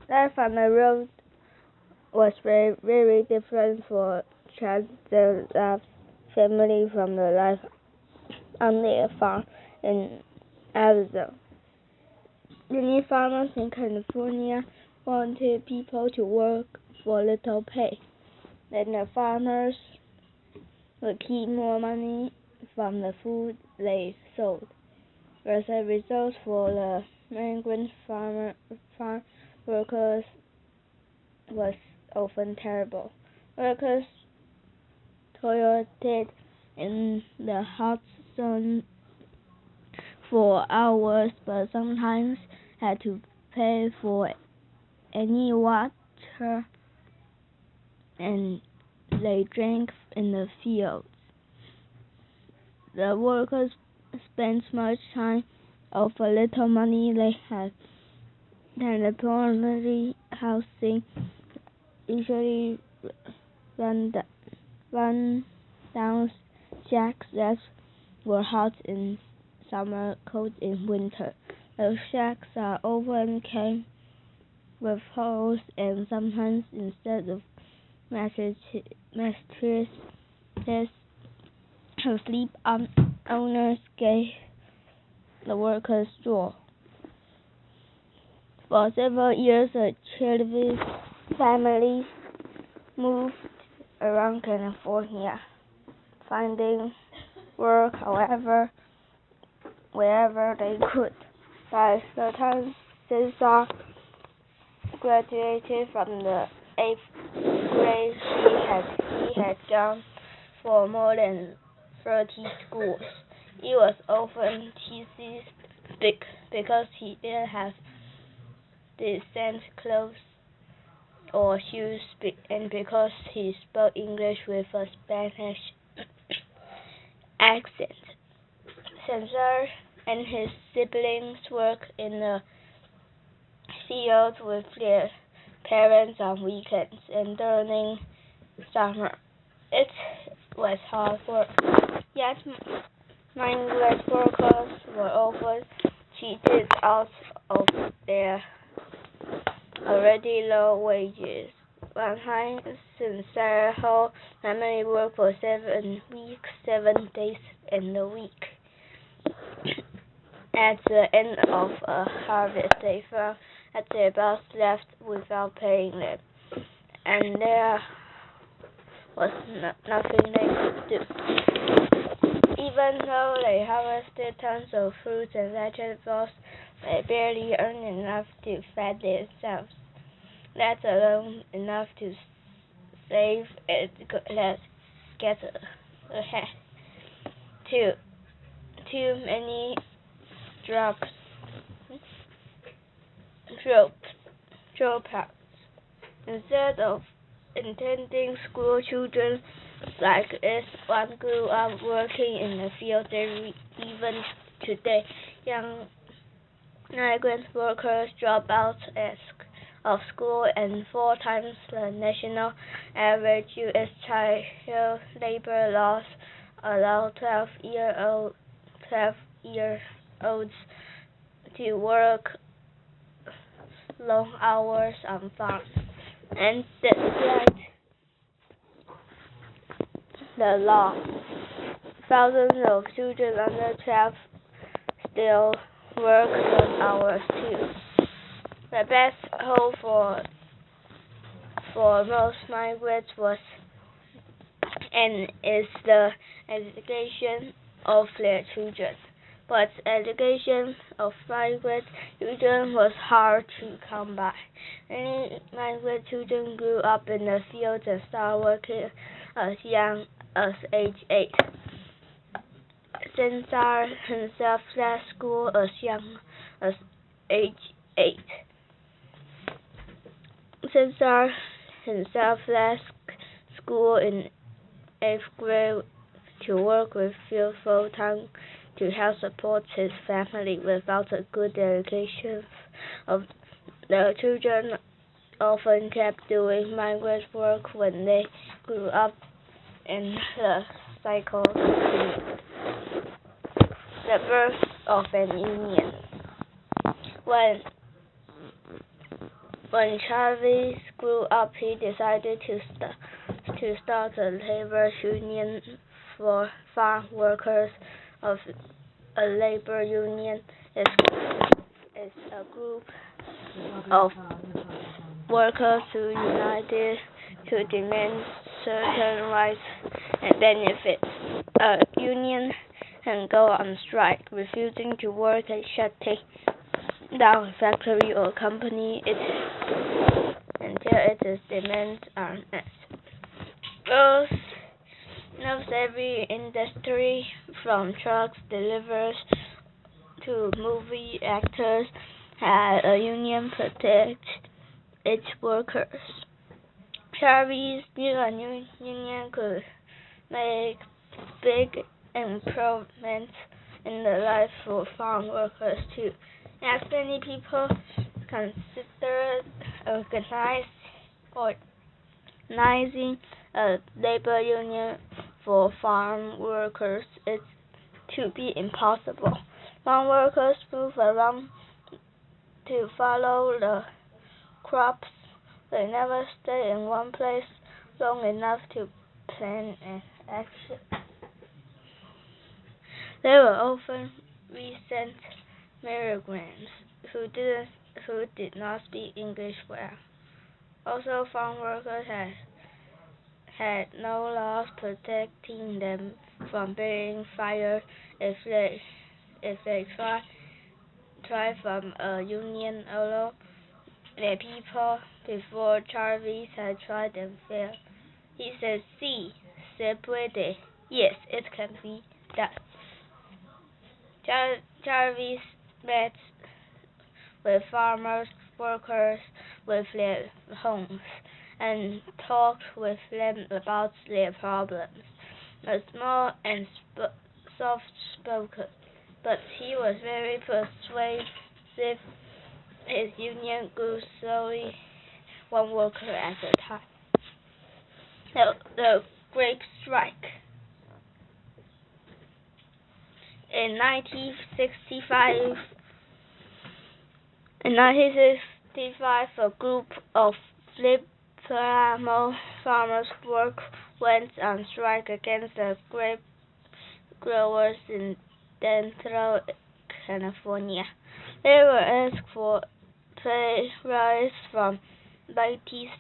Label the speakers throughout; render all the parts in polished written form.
Speaker 1: Life on the road was very, very different for Cesar's family from the life on their farm in Arizona. Many farmers in California wanted people to work for little pay. Then the farmers would keep more money from the food they sold. As a result, for the migrant farm workers was often terrible. Workers toiled in the hot sun for hours, but sometimes had to pay for any water and they drank in the fields. The workers spent much time of a little money they had. California housing usually run down shacks that were hot in summer, cold in winter. The shacks are often came with holes, and sometimes instead of mattresses to sleep on, owners gave the workers straw. For several years, the Chavez family moved around California, finding work wherever they could. By the time Cesar graduated from the 8th grade, he had gone for more than 30 schools. He was often teased because he didn't have decent clothes or shoes, and because he spoke English with a Spanish accent. Cesar and his siblings worked in the fields with their parents on weekends and during summer. It was hard work, yet migrant workers were often cheated out of their already low wages. One time, Cesar's whole family worked for 7 weeks, 7 days in a week. At the end of a harvest, they found that their boss left without paying them, and there was nothing they could do. Even though they harvested tons of fruits and vegetables, they barely earned enough to feed themselves, let alone enough to save and get ahead. Too many dropouts. Instead of attending school, children like this one grew up working in the field. Even today, young migrant workers drop out of school, and 4 times the national average. U.S. child labor laws allow 12-year-olds to work long hours on farms, and despite the law, thousands of children under 12 still work long hours too. The best hope for most migrants was and is the education of their children. But education of migrant children was hard to come by. Many migrant children grew up in the fields and started working as young as age 8. Cesar himself left school as young as age 8. Cesar himself left school in 8th grade to work with field full-time to help support his family. Without a good education, of the children often kept doing migrant work when they grew up, and the cycle continued. The birth of an union. When When Chavez grew up, he decided to start a labor union for farm workers. Of a labor union is a group of workers who united to demand certain rights and benefits. A union can go on strike, refusing to work and shutting down a factory or company until its demands are met. Almost every industry, from trucks deliverers to movie actors, had a union protect its workers. Chavez knew a new union could make big improvements in the life for farm workers too. As many people considered organizing a labor union for farm workers is to be impossible. Farm workers move around to follow the crops. They never stay in one place long enough to plan an action. They were often recent migrants who did not speak English well. Also, farm workers had no laws protecting them from being fired if they tried from a union, although the people before Chavez had tried and failed. He said, "Sí, se puede." Yes, it can be done. Chavez met with farmers, workers with their homes, and talked with them about their problems. A small and soft-spoken, but he was very persuasive. His union grew slowly, one worker at a time. The Grape Strike. In 1965, a group of Filipino farmers went on strike against the grape growers in Central California. They were asked for pay rise from 90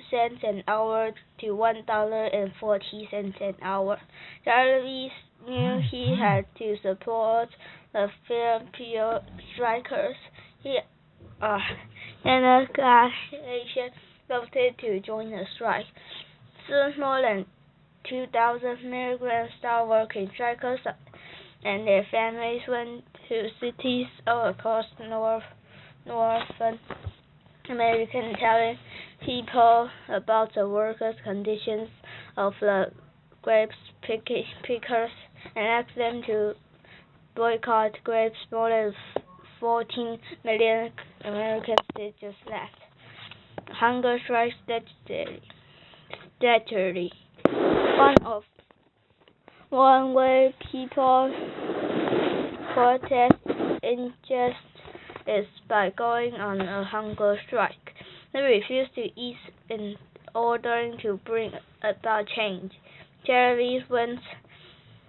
Speaker 1: cents an hour to $1.40 an hour. Chavez knew he had to support the Filipino strikers. And the nation voted to join the strike. Soon more than 2,000 migrants started working. Strikers and their families went to cities all across Northern America, telling people about the workers' conditions of the grapes pickers and asked them to boycott grapes. More than 14 million Americans did just that. Hunger strikes statutory. One way people protest injustice is by going on a hunger strike. They refuse to eat in order to bring about change. Chavez went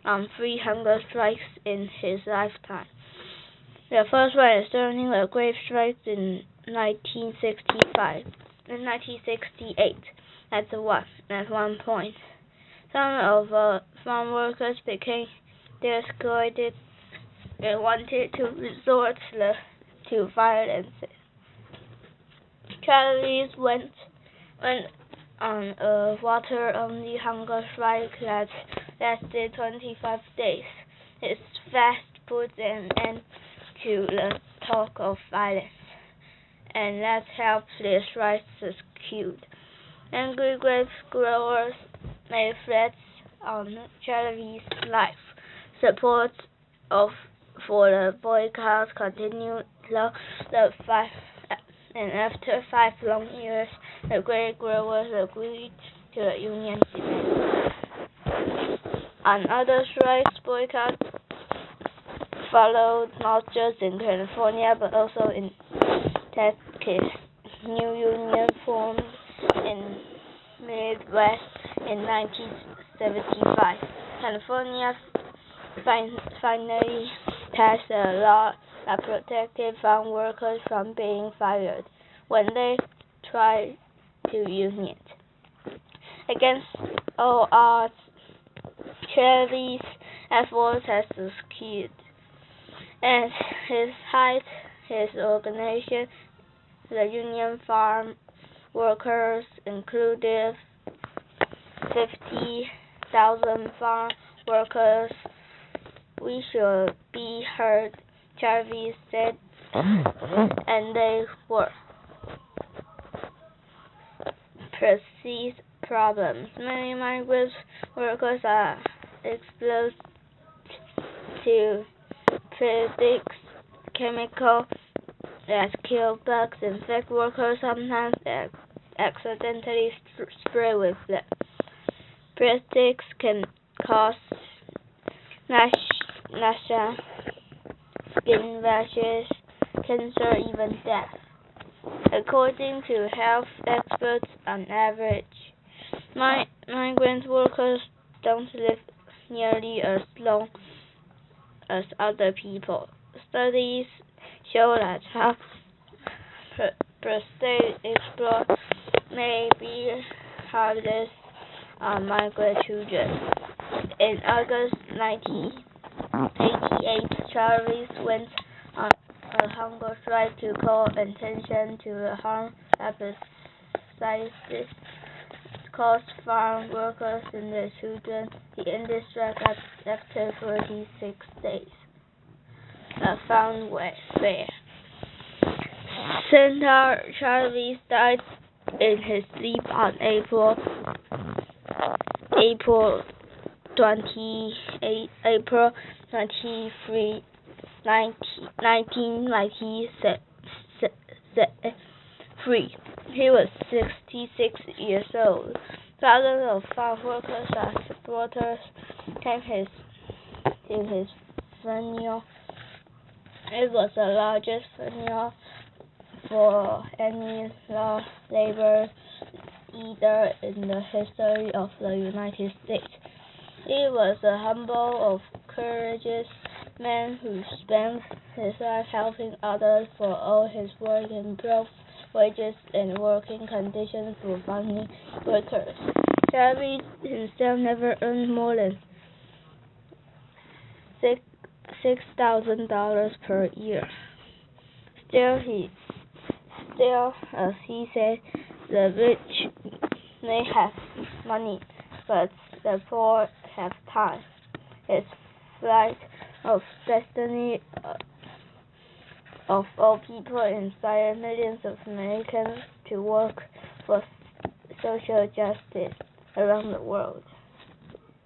Speaker 1: on 3 hunger strikes in his lifetime. The first one is during the grape strikes in 1968. At one point, some of the farm workers became discouraged and wanted to resort to violence. Chavez went on a water-only hunger strike that lasted 25 days. His fast put an end to the talk of violence, and that helped the strike succeed. Angry grape growers made threats on Chavez's life. Support for the boycott continued, and after 5 long years, the grape growers agreed to the union demands. On other strikes, boycotts followed not just in California but also in Texas. new union formed in Midwest in 1975. California finally passed a law that protected farm workers from being fired when they tried to union. Against all odds, Chavez efforts has succeeded. At his height, his organization, the Union Farm Workers, included 50,000 farm workers. We should be heard, Chavez said, and they were. Perceived problems. Many migrant workers are exposed to pesticides, chemicals that kill bugs, infect workers, sometimes accidentally spray with them. Pesticides can cause nausea, skin rashes, cancer, even death. According to health experts, on average, migrant workers don't live nearly as long as other people. Studies show that how prostate exploit may be hardest on migrant children. In August 1988, Chavez went on a hunger strike to call attention to the harm that pesticides caused farm workers and their children. He ended strike after 46 days. A found fair. Cesar Chavez died in his sleep on April 23, 1993. He was 66 years old. Thousands of farm workers and supporters came to his funeral. It was the largest funeral for any labor leader in the history of the United States. He was a humble, courageous man who spent his life helping others for all his work improved wages and working conditions for farming workers. Chavez himself never earned more than $6,000 per year. Still, as he said, the rich may have money, but the poor have time. His flight of destiny of all people inspired millions of Americans to work for social justice around the world.